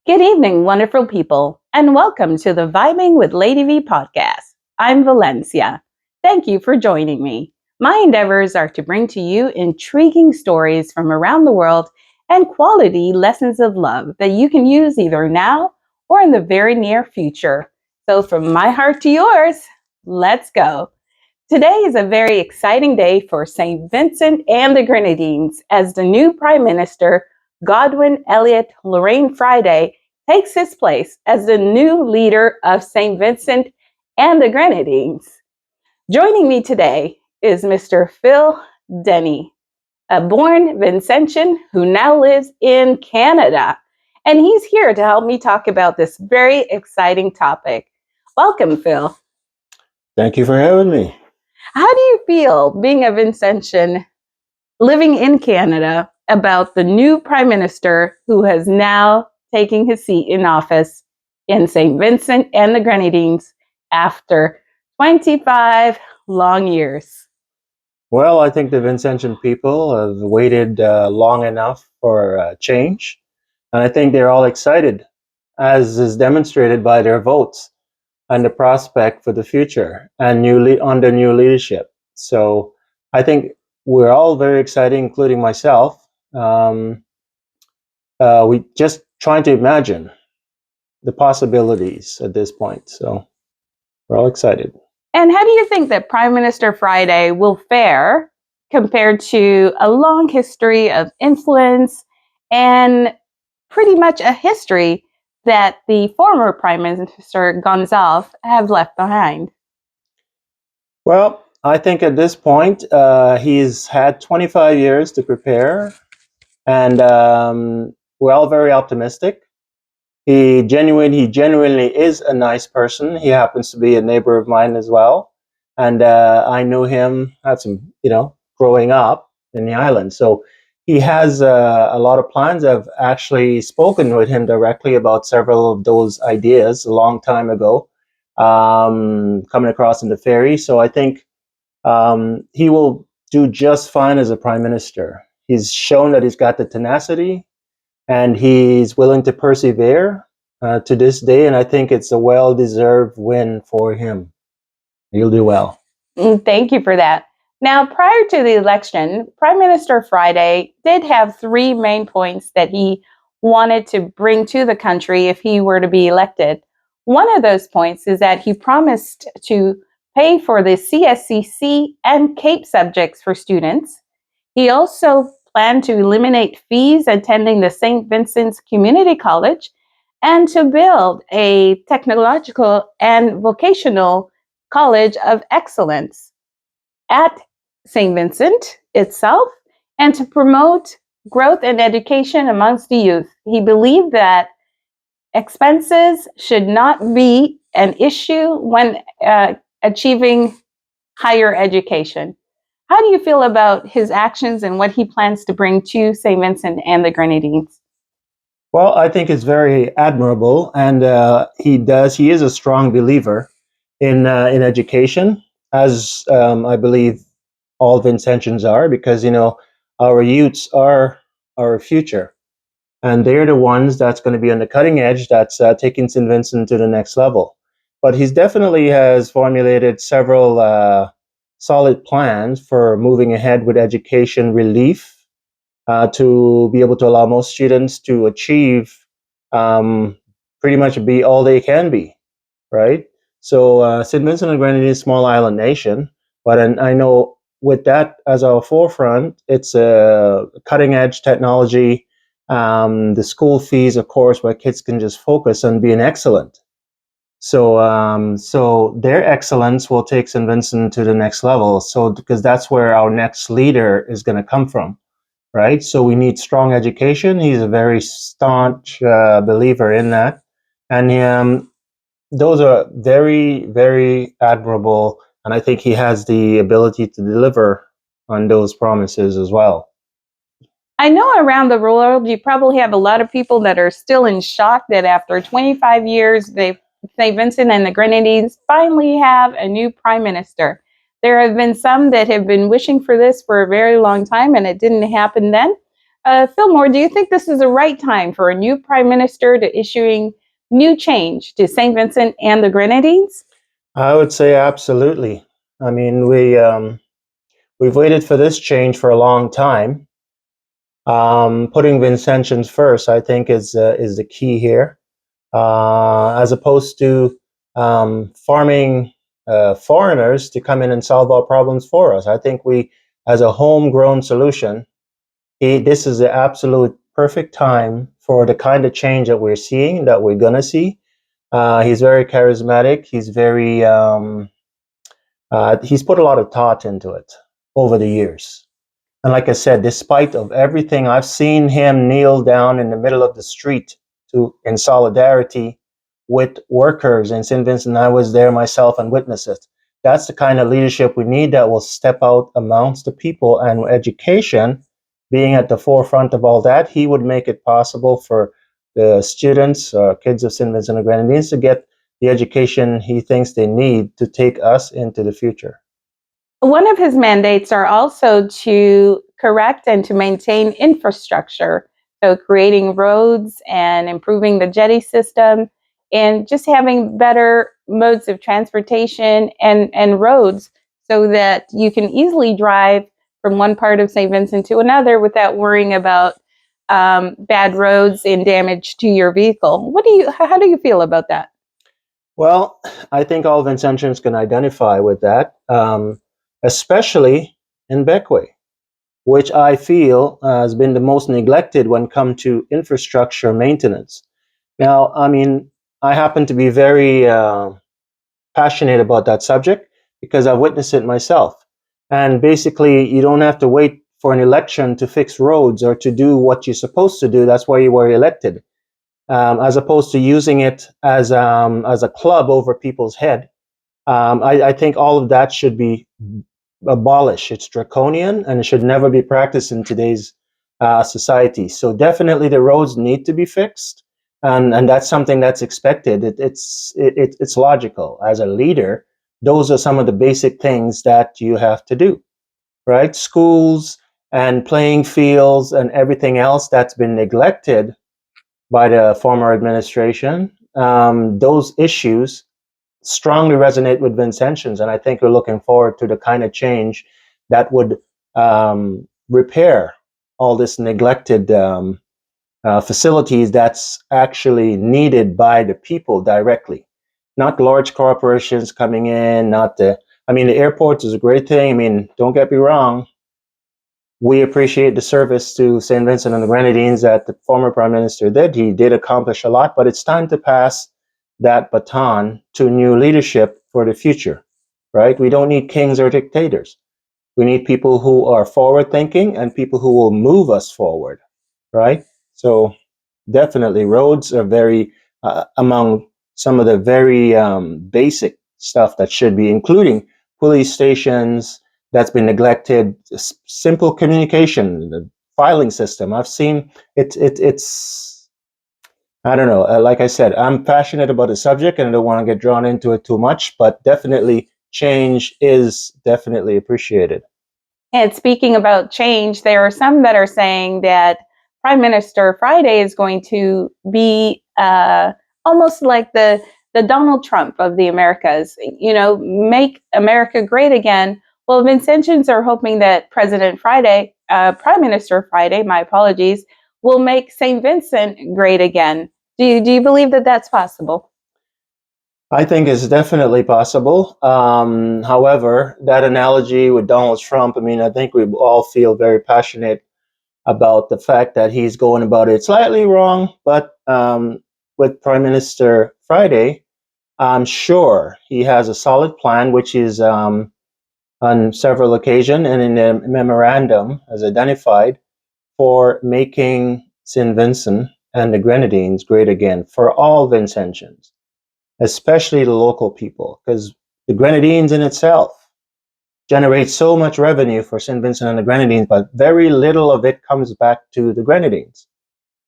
Good evening, wonderful people, and welcome to the Vibingwithladyvee podcast. I'm Valencia. Thank you for joining me. My endeavors are to bring to you intriguing stories from around the world and quality lessons of love that you can use either now or in the very near future. So, from my heart to yours, let's go. Today is a very exciting day for St. Vincent and the Grenadines as the new Prime Minister, Godwin Elliott Lorraine Friday, takes his place as the new leader of St. Vincent and the Grenadines. Joining me today is Mr. Phil Denny, a born Vincentian who now lives in Canada. And he's here to help me talk about this very exciting topic. Welcome, Phil. Thank you for having me. How do you feel being a Vincentian living in Canada about the new Prime Minister who has now taken his seat in office in St. Vincent and the Grenadines after 25 long years? Well, I think the Vincentian people have waited long enough for change, and I think they're all excited, as is demonstrated by their votes and the prospect for the future and under new leadership. So I think we're all very excited, including myself. We just trying to imagine the possibilities at this point. So we're all excited. And how do you think that Prime Minister Friday will fare compared to a long history of influence and pretty much a history that the former Prime Minister Gonzalez have left behind? Well, I think at this point, he's had 25 years to prepare, and we're all very optimistic. He genuinely is a nice person. He happens to be a neighbor of mine as well, and I knew him, had some, growing up in the island. So he has a lot of plans. I've actually spoken with him directly about several of those ideas a long time ago, coming across in the ferry. So I think he will do just fine as a prime minister. He's shown that he's got the tenacity and he's willing to persevere to this day. And I think it's a well-deserved win for him. He'll do well. Thank you for that. Now, prior to the election, Prime Minister Friday did have three main points that he wanted to bring to the country if he were to be elected. One of those points is that he promised to pay for the CSCC and CAPE subjects for students. He also planned to eliminate fees attending the St. Vincent's Community College and to build a technological and vocational college of excellence at St. Vincent itself and to promote growth and education amongst the youth. He believed that expenses should not be an issue when achieving higher education. How do you feel about his actions and what he plans to bring to St. Vincent and the Grenadines? Well, I think it's very admirable, and he is a strong believer in education, as I believe all Vincentians are, because our youths are our future, and they're the ones that's going to be on the cutting edge, that's taking St. Vincent to the next level. But he's definitely has formulated several solid plans for moving ahead with education relief to be able to allow most students to achieve pretty much be all they can be, right? So St. Vincent and Grenadines is a small island nation, but I know with that as our forefront, it's a cutting edge technology. The school fees, of course, where kids can just focus on being excellent. So their excellence will take St. Vincent to the next level. So because that's where our next leader is going to come from, right? So we need strong education. He's a very staunch believer in that, and those are very, very admirable. And I think he has the ability to deliver on those promises as well. I know around the world, you probably have a lot of people that are still in shock that after 25 years, St. Vincent and the Grenadines finally have a new prime minister. There have been some that have been wishing for this for a very long time, and it didn't happen then. Fillmore, do you think this is the right time for a new prime minister to issuing new change to St. Vincent and the Grenadines? I would say absolutely. I mean, we've waited for this change for a long time. Putting Vincentians first, I think, is the key here, as opposed to farming foreigners to come in and solve our problems for us. I think we, as a homegrown solution, this is the absolute perfect time for the kind of change that we're seeing, that we're gonna see. He's very charismatic. He's put a lot of thought into it over the years. And like I said, despite of everything, I've seen him kneel down in the middle of the street in solidarity with workers in St. Vincent. I was there myself and witnessed it. That's the kind of leadership we need, that will step out amongst the people, and education being at the forefront of all that, he would make it possible for the students or kids of St. Vincent and the Grenadines to get the education he thinks they need to take us into the future. One of his mandates are also to correct and to maintain infrastructure. So, creating roads and improving the jetty system and just having better modes of transportation and roads so that you can easily drive from one part of St. Vincent to another without worrying about bad roads and damage to your vehicle. How do you feel about that? Well, I think all Vincentians can identify with that, especially in Beckway, which I feel has been the most neglected when it comes to infrastructure maintenance. Now, I mean, I happen to be very passionate about that subject because I've witnessed it myself. And basically, you don't have to wait for an election to fix roads or to do what you're supposed to do. That's why you were elected, as opposed to using it as a club over people's head. I think all of that should be abolished. It's draconian and it should never be practiced in today's society. So definitely the roads need to be fixed, and that's something that's expected. It's logical. As a leader, those are some of the basic things that you have to do, right? Schools and playing fields and everything else that's been neglected by the former administration. Those issues strongly resonate with Vincentians, and I think we're looking forward to the kind of change that would repair all this neglected facilities that's actually needed by the people directly, not large corporations coming in. I mean, the airport is a great thing. I mean, don't get me wrong. We appreciate the service to St. Vincent and the Grenadines that the former Prime Minister did. He did accomplish a lot, but it's time to pass that baton to new leadership for the future, right? We don't need kings or dictators. We need people who are forward thinking and people who will move us forward, right? So definitely roads are very, among some of the very basic stuff that should be, including police stations that's been neglected, simple communication, the filing system. I've seen it's I don't know. Like I said, I'm passionate about the subject and I don't want to get drawn into it too much, but definitely change is definitely appreciated. And speaking about change, there are some that are saying that Prime Minister Friday is going to be almost like the Donald Trump of the Americas. You know, make America great again. Well, Vincentians are hoping that President Friday, Prime Minister Friday, my apologies, will make St. Vincent great again. Do you believe that that's possible? I think it's definitely possible. However, that analogy with Donald Trump, I mean, I think we all feel very passionate about the fact that he's going about it slightly wrong. But with Prime Minister Friday, I'm sure he has a solid plan, which is on several occasions and in the memorandum as identified for making St. Vincent and the Grenadines great again for all Vincentians, especially the local people, because the Grenadines in itself generates so much revenue for St. Vincent and the Grenadines, but very little of it comes back to the Grenadines,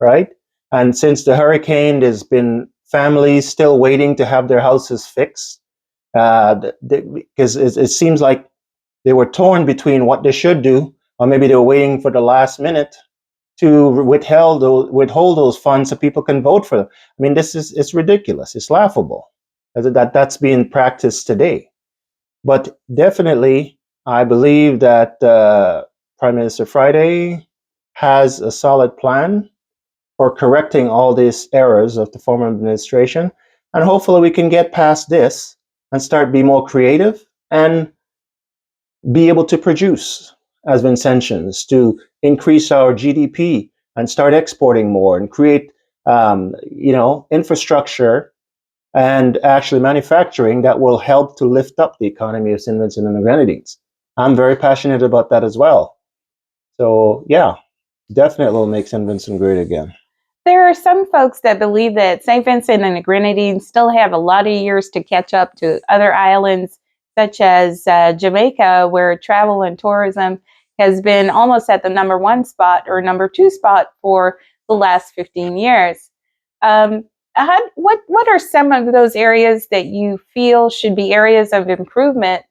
right? And since the hurricane, there's been families still waiting to have their houses fixed, because it seems like they were torn between what they should do, or maybe they were waiting for the last minute to withhold those funds so people can vote for them. I mean, it's ridiculous. It's laughable that's being practiced today. But definitely, I believe that Prime Minister Friday has a solid plan for correcting all these errors of the former administration. And hopefully we can get past this and start be more creative and be able to produce as Vincentians to increase our GDP and start exporting more and create, infrastructure and actually manufacturing that will help to lift up the economy of St. Vincent and the Grenadines. I'm very passionate about that as well. So yeah, definitely will make St. Vincent great again. There are some folks that believe that St. Vincent and the Grenadines still have a lot of years to catch up to other islands, such as Jamaica, where travel and tourism has been almost at the #1 spot or #2 spot for the last 15 years. What are some of those areas that you feel should be areas of improvement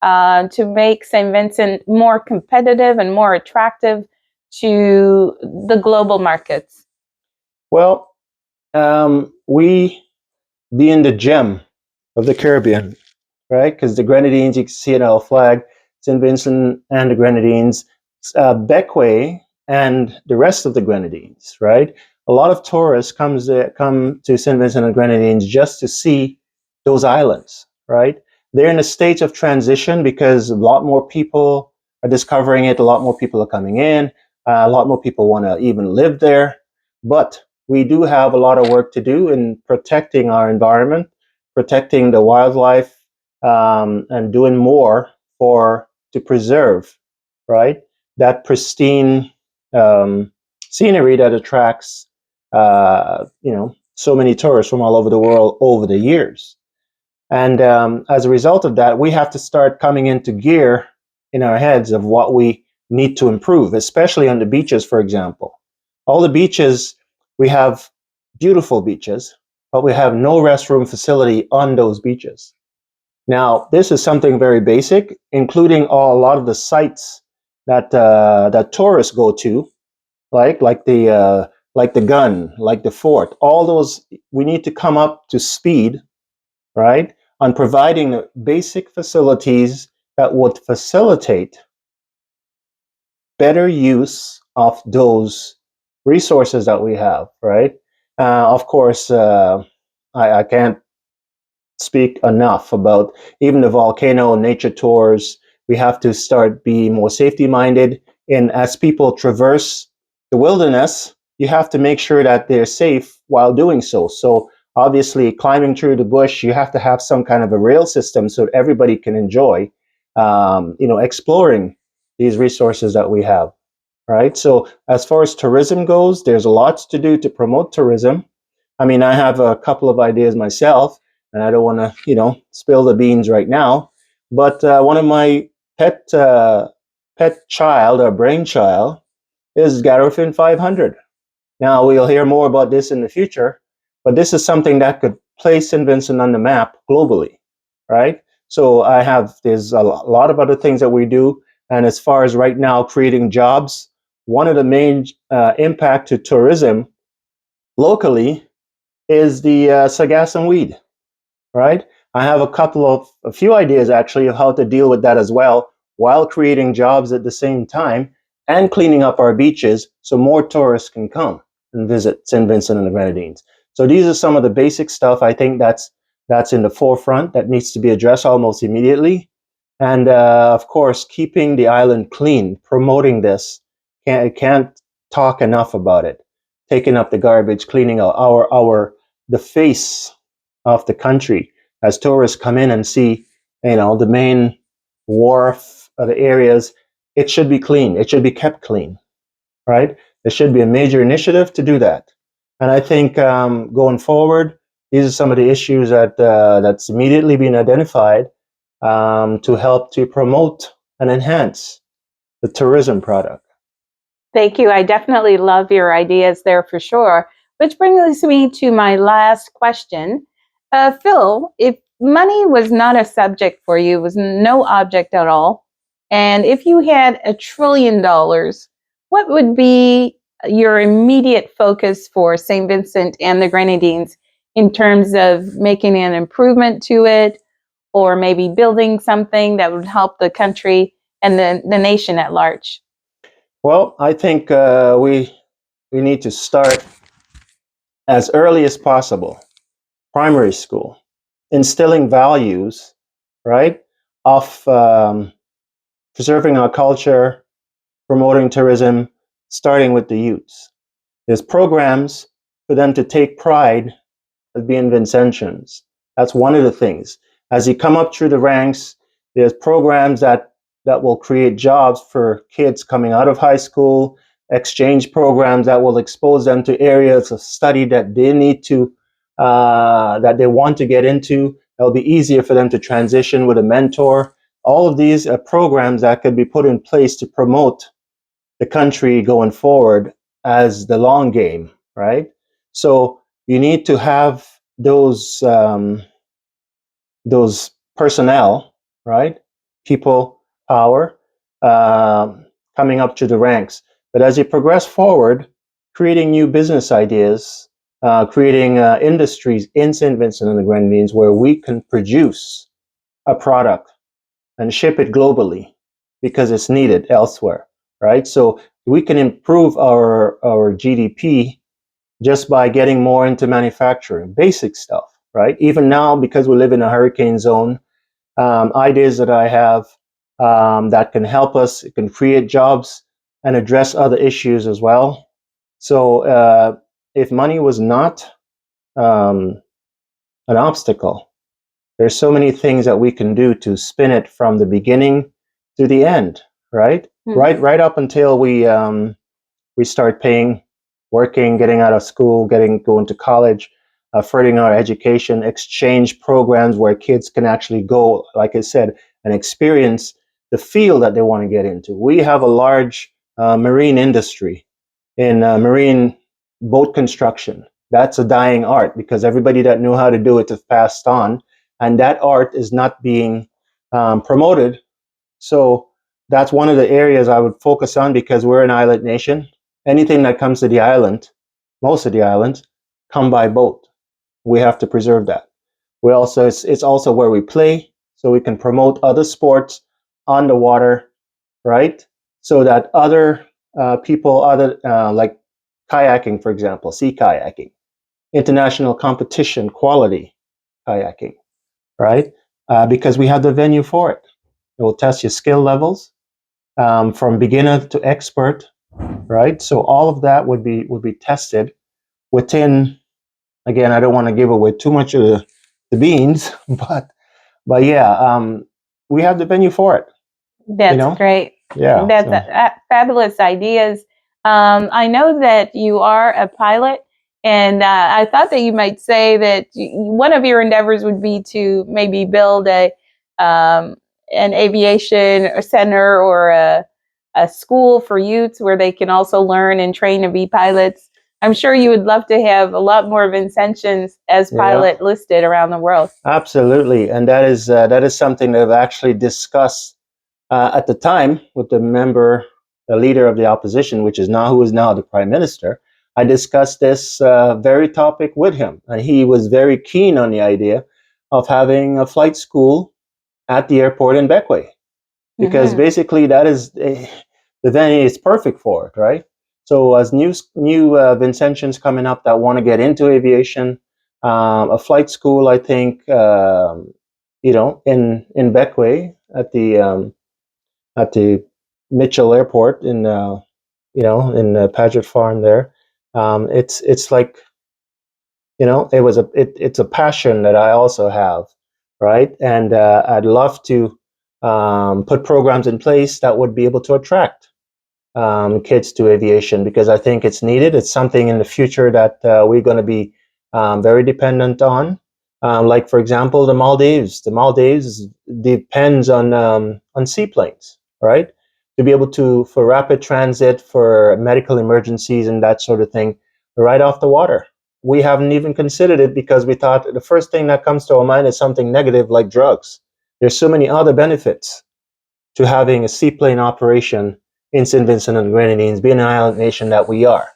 to make St. Vincent more competitive and more attractive to the global markets? Well, we being the gem of the Caribbean, right? Because the Grenadines, you can see it on our flag, St. Vincent and the Grenadines, Bequia and the rest of the Grenadines, right? A lot of tourists come to St. Vincent and Grenadines just to see those islands, right? They're in a state of transition because a lot more people are discovering it, a lot more people are coming in, a lot more people want to even live there. But we do have a lot of work to do in protecting our environment, protecting the wildlife, and doing more to preserve, right, that pristine scenery that attracts, so many tourists from all over the world over the years. And as a result of that, we have to start coming into gear in our heads of what we need to improve, especially on the beaches, for example. All the beaches, we have beautiful beaches, but we have no restroom facility on those beaches. Now, this is something very basic, including a lot of the sites that tourists go to, like the gun, like the fort. All those we need to come up to speed, right, on providing the basic facilities that would facilitate better use of those resources that we have, right? Of course, I can't speak enough about even the volcano nature tours. We have to start being more safety minded. And as people traverse the wilderness, you have to make sure that they're safe while doing so. So obviously, climbing through the bush, you have to have some kind of a rail system so that everybody can enjoy, exploring these resources that we have. Right. So as far as tourism goes, there's lots to do to promote tourism. I mean, I have a couple of ideas myself, and I don't want to, spill the beans right now. But one of my pet child or brainchild is Garrowfin 500. Now we'll hear more about this in the future, but this is something that could place St. Vincent on the map globally, right? So there's a lot of other things that we do, and as far as right now creating jobs, one of the main impact to tourism locally is the sargassum weed, right? I have a few ideas actually of how to deal with that as well, while creating jobs at the same time and cleaning up our beaches so more tourists can come and visit St. Vincent and the Grenadines. So these are some of the basic stuff I think that's in the forefront that needs to be addressed almost immediately. And of course, keeping the island clean, promoting this. Can't talk enough about it. Taking up the garbage, cleaning the face of the country as tourists come in and see, the main wharf, the areas. It should be clean. It should be kept clean, right? There should be a major initiative to do that. And I think going forward, these are some of the issues that's immediately been identified to help to promote and enhance the tourism product. Thank you. I definitely love your ideas there for sure. Which brings me to my last question. Phil, if money was not a subject for you, was no object at all, and if you had $1 trillion, what would be your immediate focus for St. Vincent and the Grenadines in terms of making an improvement to it, or maybe building something that would help the country and the nation at large? Well, I think we need to start as early as possible, primary school, instilling values, right, of preserving our culture, promoting tourism, starting with the youths. There's programs for them to take pride as being Vincentians. That's one of the things. As you come up through the ranks, there's programs that will create jobs for kids coming out of high school, exchange programs that will expose them to areas of study that they need to, that they want to get into. It'll be easier for them to transition with a mentor. All of these are programs that could be put in place to promote the country going forward as the long game, right? So you need to have those personnel, right? People, power, coming up to the ranks. But as you progress forward, creating new business ideas, creating industries in St. Vincent and the Grenadines where we can produce a product and ship it globally because it's needed elsewhere, right? So we can improve our GDP just by getting more into manufacturing, basic stuff, right? Even now, because we live in a hurricane zone, ideas that I have that can help us, it can create jobs and address other issues as well. So if money was not um, an obstacle, there's so many things that we can do to spin it from the beginning to the end, right? Right up until we start paying, working, getting out of school, going to college, furthering our education, exchange programs where kids can actually go, like I said, and experience the field that they want to get into. We have a large marine industry in marine boat construction. That's a dying art because everybody that knew how to do it has passed on, and that art is not being promoted. So that's one of the areas I would focus on because we're an island nation. Anything that comes to the island, most of the islands, come by boat. We have to preserve that. We also it's also where we play, so we can promote other sports on the water, right? So that other people, other like kayaking, for example, sea kayaking, international competition quality kayaking, right? Because we have the venue for it. It will test your skill levels from beginner to expert, right? So all of that would be tested within. Again, I don't want to give away too much of the beans, but yeah, we have the venue for it. That's great. Yeah. That's fabulous ideas. I know that you are a pilot, and I thought that you might say that one of your endeavors would be to maybe build an aviation center or a school for youths where they can also learn and train to be pilots. I'm sure you would love to have a lot more Vincentians as pilot listed around the world. Absolutely, and that is something that I've actually discussed at the time with the leader of the opposition, who is now the prime minister. I discussed this very topic with him, and he was very keen on the idea of having a flight school at the airport in Beckway, because basically that is the venue is perfect for it, right? So as new Vincentians coming up that want to get into aviation, a flight school, I think, in Beckway at the Mitchell Airport in Paget Farm there. It's like, it's a passion that I also have, right? And I'd love to put programs in place that would be able to attract kids to aviation, because I think it's needed. It's something in the future that we're going to be very dependent on. Like, for example, the Maldives. The Maldives depends on seaplanes, right? To be able for rapid transit, for medical emergencies and that sort of thing, right off the water. We haven't even considered it because we thought the first thing that comes to our mind is something negative like drugs. There's so many other benefits to having a seaplane operation in St. Vincent and the Grenadines, being an island nation that we are.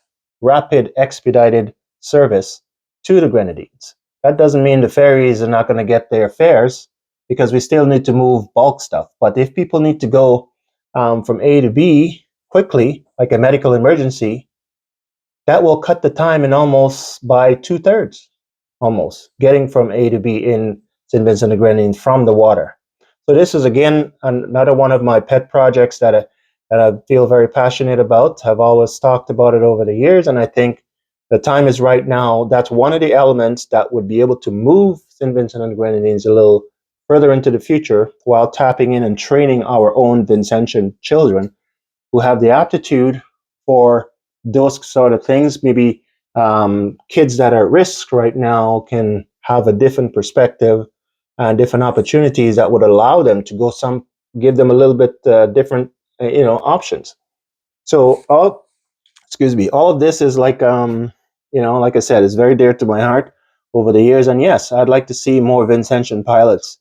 rapid, expedited service to the Grenadines. That doesn't mean the ferries are not going to get their fares, because we still need to move bulk stuff. But if people need to go from A to B quickly, like a medical emergency, that will cut the time in almost by 2/3, almost, getting from A to B in St. Vincent and the Grenadines from the water. So this is, again, another one of my pet projects that I feel very passionate about. I've always talked about it over the years, and I think the time is right now. That's one of the elements that would be able to move St. Vincent and the Grenadines a little further into the future, while tapping in and training our own Vincentian children who have the aptitude for those sort of things. Maybe kids that are at risk right now can have a different perspective and different opportunities that would allow them to go give them a little bit different, options. So all of this is like, like I said, it's very dear to my heart over the years. And yes, I'd like to see more Vincentian pilots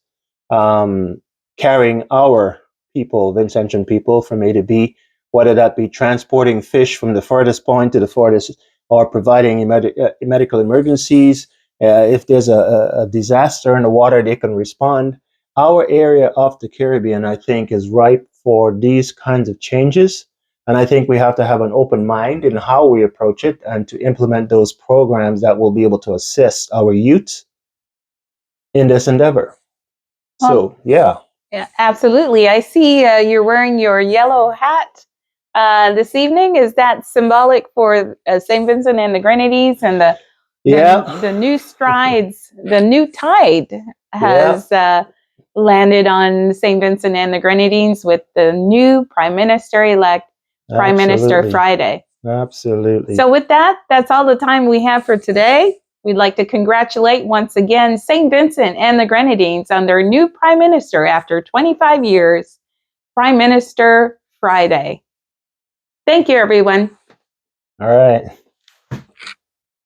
carrying our people, Vincentian people, from A to B, whether that be transporting fish from the furthest point to the farthest, or providing medical emergencies. If there's a disaster in the water, they can respond. Our area of the Caribbean, I think, is ripe for these kinds of changes. And I think we have to have an open mind in how we approach it, and to implement those programs that will be able to assist our youth in this endeavor. So, yeah. Yeah, absolutely. I see you're wearing your yellow hat this evening. Is that symbolic for St. Vincent and the Grenadines and the new strides, the new tide has landed on St. Vincent and the Grenadines with the new Prime Minister-elect, Prime Minister Friday. Absolutely. So with that, that's all the time we have for today. We'd like to congratulate once again St. Vincent and the Grenadines on their new Prime Minister after 25 years, Prime Minister Friday. Thank you, everyone. All right.